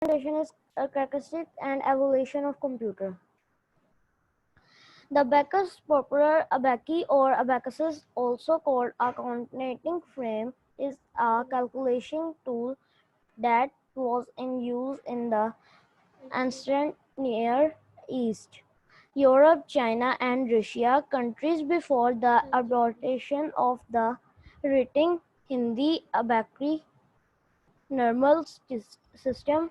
Implementation is a characteristic and evolution of computer. The abacus, popular abaci or abacuses, also called a coordinating frame, is a calculation tool that was in use in the ancient Near East, Europe, China, and Russia, countries before the adoption of the written Hindi abacus normal system.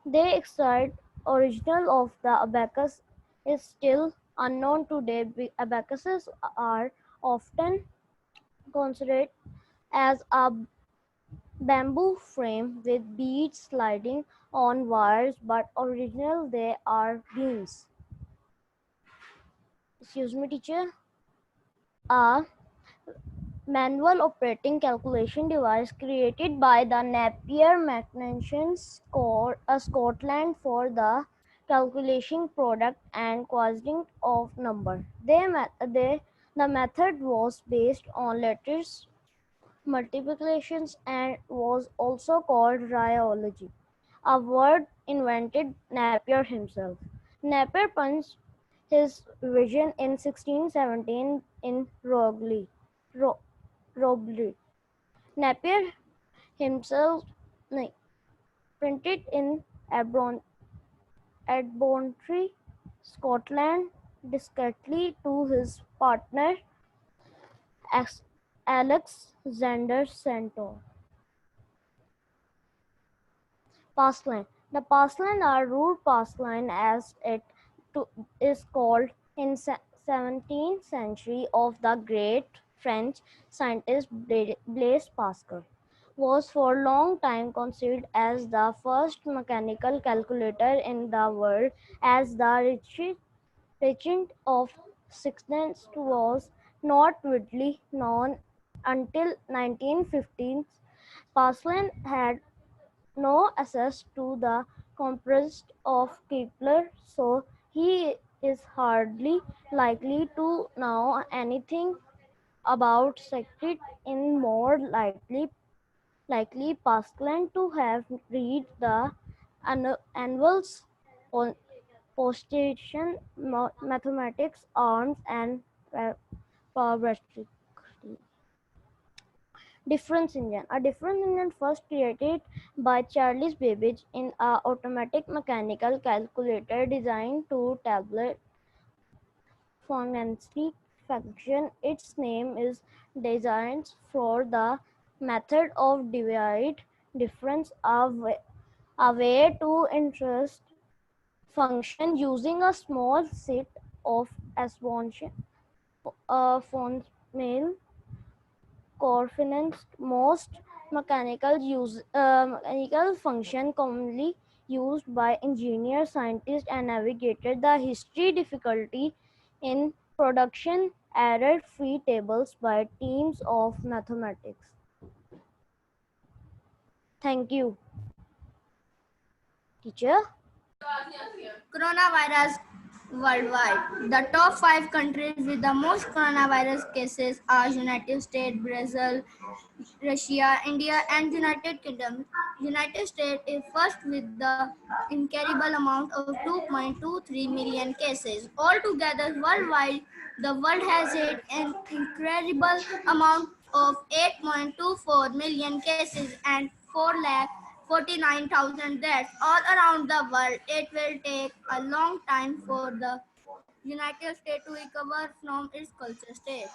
The exact origin of the abacus is still unknown today. Abacuses are often considered as a bamboo frame with beads sliding on wires, but original they are beams. Excuse me, teacher. A manual operating calculation device created by the Napier mechanicians Scotland for the calculation product and quantity of number. The method was based on letters multiplications and was also called rheology, a word invented Napier himself. Napier punched his vision in 1617 in Robley. Napier himself printed in Edmonton, Scotland, discreetly to his partner Alexander Santor. Pastline. The pastline are rude pastline as it is called in 17th century of the great French scientist Blaise Pascal was for long time considered as the first mechanical calculator in the world as the regent of 16th was not widely known until 1915. Pascal had no access to the computers of Kepler, so he is hardly likely to know anything about circuit. In more likely Pascal to have read the annuals on postation mathematics arms and probability. Difference engine. A difference engine first created by Charles Babbage in a automatic mechanical calculator designed to tabulate Fibonacci function. Its name is designed for the method of divide difference, a way to interest function using a small set of exponential coefficients. Most mechanical function commonly used by engineers, scientists, and navigators. The history difficulty in production error-free tables by teams of mathematics. Thank you, teacher. Coronavirus worldwide. The top 5 countries with the most coronavirus cases are United States, Brazil, Russia, India, and United Kingdom. United States is first with the incredible amount of 2.23 million cases. Altogether, worldwide, the world has hit an incredible amount of 8.24 million cases and 4,49,000 deaths all around the world. It will take a long time for the United States to recover from its culture state.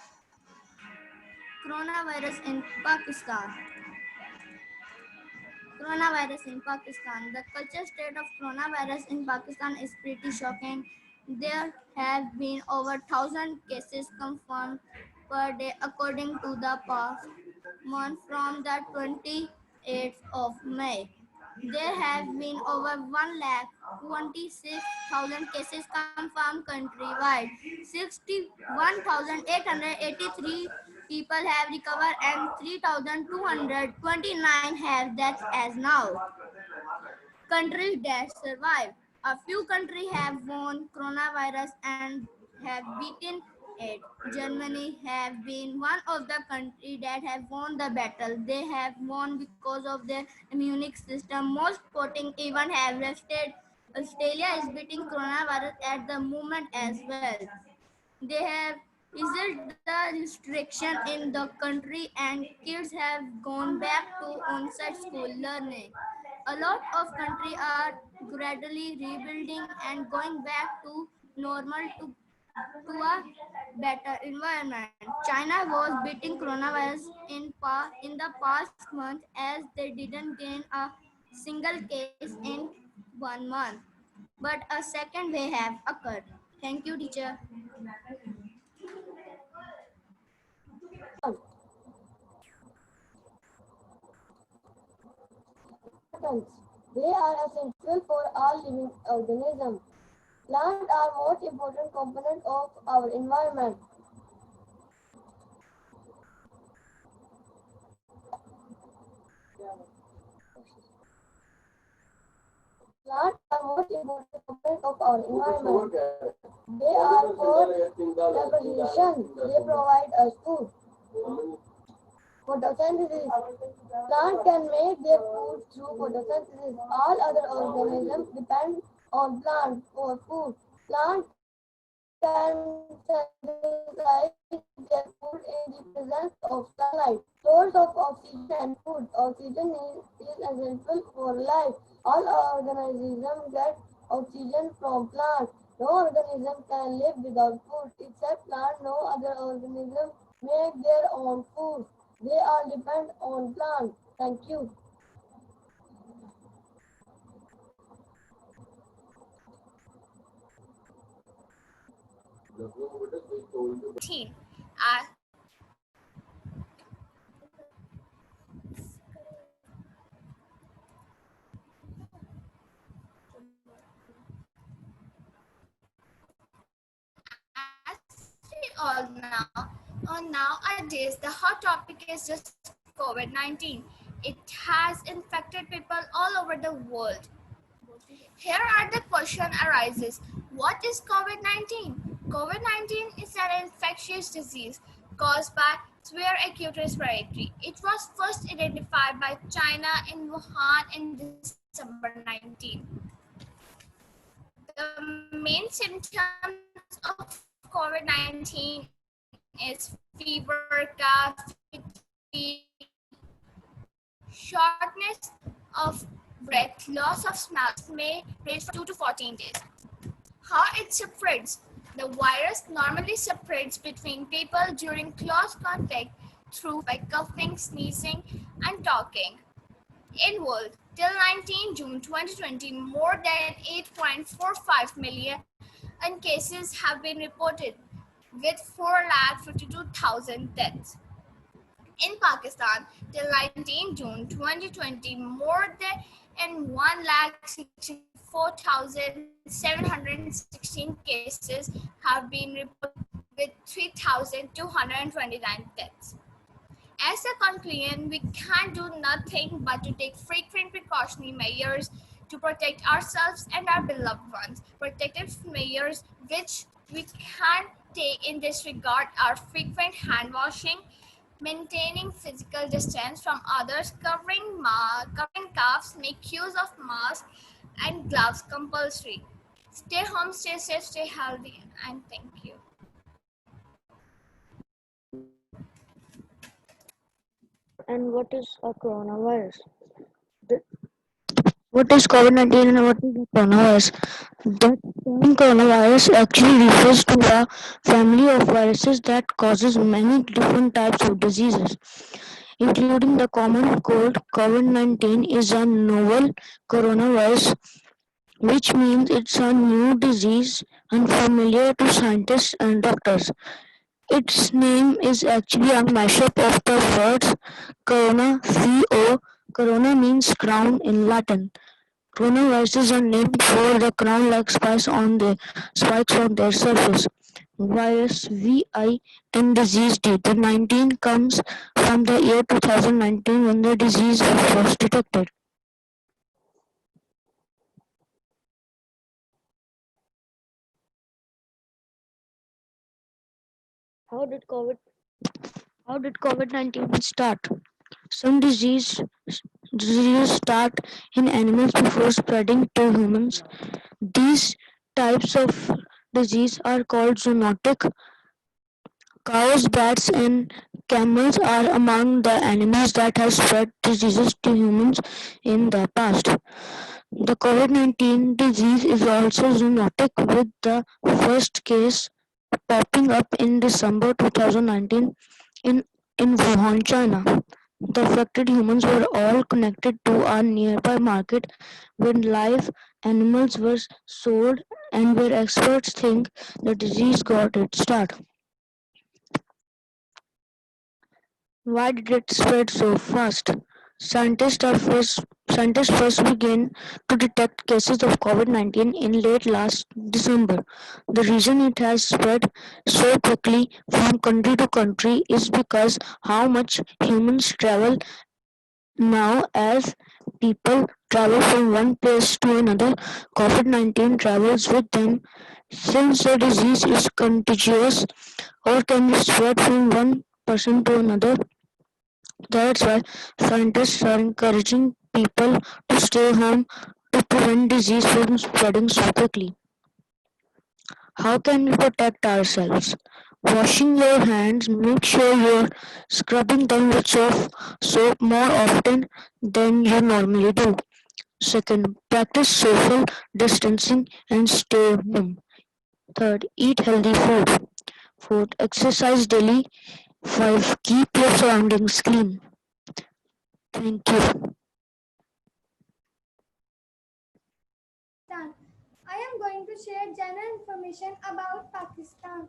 Coronavirus in Pakistan. Coronavirus in Pakistan. The culture state of coronavirus in Pakistan is pretty shocking. There have been over 1,000 cases confirmed per day according to the past month from the 28th of May. There have been over 1,26,000 cases confirmed countrywide. 61,883 people have recovered and 3,229 have deaths as now. Countries that survived. A few countries have won coronavirus and have beaten 2008. Germany have been one of the countries that have won the battle. They have won because of their immune system. Most sporting even have rested. Australia is beating coronavirus at the moment as well. They have eased the restriction in the country and kids have gone back to on-site school learning. A lot of countries are gradually rebuilding and going back to normal to a better environment. China was beating coronavirus in the past month as they didn't gain a single case in 1 month. But a second wave have occurred. Thank you, teacher. Plants. They are essential for all living organisms. Plants are most important component of our environment. Plants are most important component of our environment. They are for reproduction. They provide us food. Photosynthesis. Plants can make their food through photosynthesis. All other organisms depend on plants for food. Plants can synthesize their food in the presence of sunlight. Source of oxygen and food. Oxygen is essential for life. All organisms get oxygen from plants. No organism can live without food except plants. No other organism make their own food. They all depend on plants. Thank you. As we all know, nowadays the hot topic is just COVID-19. It has infected people all over the world. Here are the question arises. What is COVID-19? COVID-19 is an infectious disease caused by severe acute respiratory. It was first identified by China in Wuhan in December 19. The main symptoms of COVID-19 is fever, cough, fatigue, shortness of breath, loss of smell may range from 2 to 14 days. How it spreads? The virus normally spreads between people during close contact through by coughing, sneezing, and talking. In world, till 19 June 2020, more than 8.45 million cases have been reported, with 452,000 deaths. In Pakistan, till 19 June 2020, more than 1,64,716 cases have been reported, with 3,229 deaths. As a conclusion, we can do nothing but to take frequent precautionary measures to protect ourselves and our beloved ones. Protective measures which we can take in this regard are frequent hand washing, maintaining physical distance from others, covering coughs, make use of masks and gloves compulsory. Stay home, stay safe, stay healthy, and thank you. And what is a coronavirus? What is COVID-19 and what is the coronavirus? The term coronavirus actually refers to a family of viruses that causes many different types of diseases, including the common cold. COVID-19 is a novel coronavirus, which means it's a new disease unfamiliar to scientists and doctors. Its name is actually a mashup of the words corona, C-O. Corona means crown in Latin. Coronaviruses are named for the crown-like spikes on their surface. Virus VI and disease date. The 19 comes from the year 2019 when the disease was first detected. How did COVID-19 start? Some diseases start in animals before spreading to humans. These types of disease are called zoonotic. Cows, bats, and camels are among the animals that have spread diseases to humans in the past. The COVID-19 disease is also zoonotic, with the first case popping up in December 2019 in, in Wuhan, China. The affected humans were all connected to a nearby market where live animals were sold and where experts think the disease got its start. Why did it spread so fast? Scientists first began to detect cases of COVID-19 in late last December. The reason it has spread so quickly from country to country is because how much humans travel now. As people travel from one place to another, COVID-19 travels with them. Since the disease is contagious or can be spread from one person to another, that's why scientists are encouraging people to stay home to prevent disease from spreading so quickly. How can we protect ourselves? Washing your hands, make sure you're scrubbing them with soap more often than you normally do. Second, practice social distancing and stay home. Third, eat healthy food. Fourth, exercise daily. 5, keep your surroundings clean. Thank you. Pakistan. I am going to share general information about Pakistan.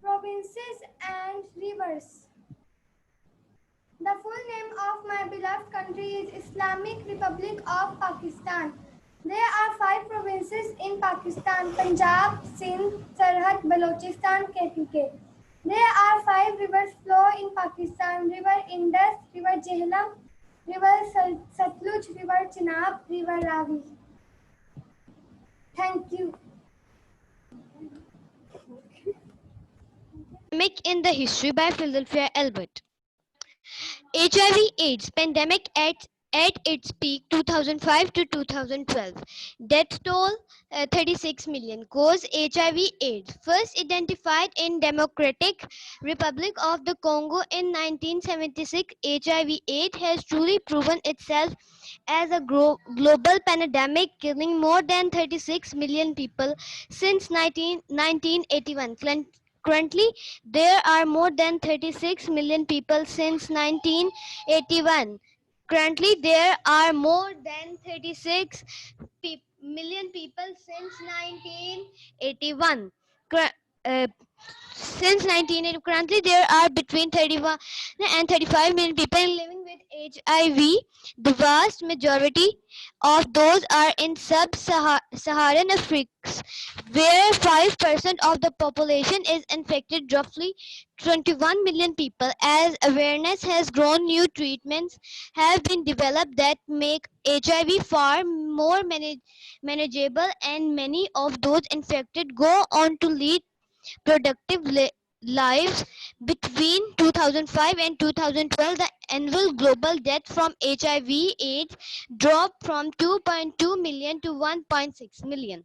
Provinces and rivers. The full name of my beloved country is Islamic Republic of Pakistan. There are 5 provinces in Pakistan: Punjab, Sindh, Sarhad, Balochistan, KPK. There are 5 rivers flow in Pakistan: River Indus, River Jhelum, River Satluj, River Chenab, River Ravi. Thank you. Pandemic in the History by Philadelphia Albert. HIV/AIDS pandemic at its peak 2005 to 2012. Death toll 36 million. Cause HIV/AIDS. First identified in Democratic Republic of the Congo in 1976, HIV/AIDS has truly proven itself as a global pandemic, killing more than 36 million people since 1981. Currently, there are more than 36 million people since 1981. Currently, there are more than 36 million people since 1981. Uh, since 1980, currently there are between 31 and 35 million people living with HIV. The vast majority of those are in sub-Saharan Africa, where 5% of the population is infected, roughly 21 million people. As awareness has grown, new treatments have been developed that make HIV far more manageable, and many of those infected go on to lead productive lives. Between 2005 and 2012, the annual global death from HIV/AIDS dropped from 2.2 million to 1.6 million.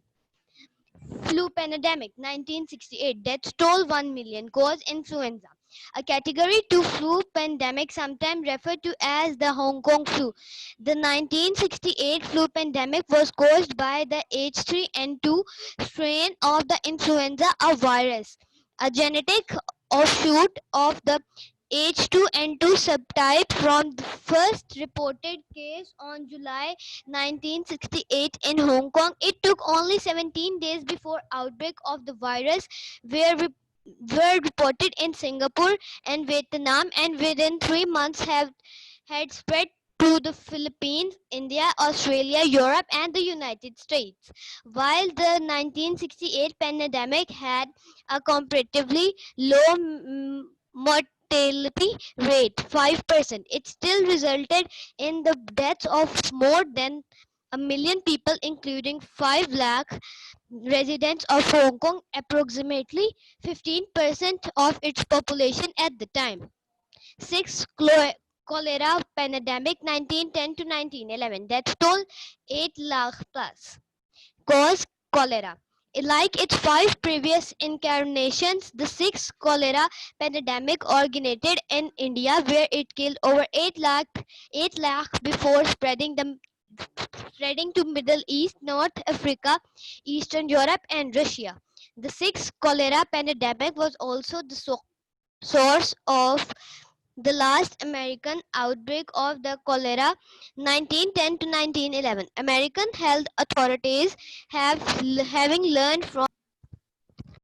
Flu pandemic 1968, deaths toll 1 million. Cause influenza. A category 2 flu pandemic, sometimes referred to as the Hong Kong flu. The 1968 flu pandemic was caused by the H3N2 strain of the influenza virus, a genetic offshoot of the H2N2 subtype. From the first reported case on July 1968 in Hong Kong, it took only 17 days before outbreak of the virus were reported in Singapore and Vietnam, and within 3 months had spread to the Philippines, India, Australia, Europe, and the United States. While the 1968 pandemic had a comparatively low mortality rate, 5%, it still resulted in the deaths of more than a million people, including 5 lakh residents of Hong Kong, approximately 15% of its population at the time. 6. Cholera pandemic 1910 to 1911. Death toll 8 lakh plus. Cause cholera. Like its 5 previous incarnations, the 6th cholera pandemic originated in India, where it killed over 8 lakh before spreading to Middle East, North Africa, Eastern Europe, and Russia. The 6th cholera pandemic was also the source of the last American outbreak of the cholera 1910 to 1911. American health authorities having learned from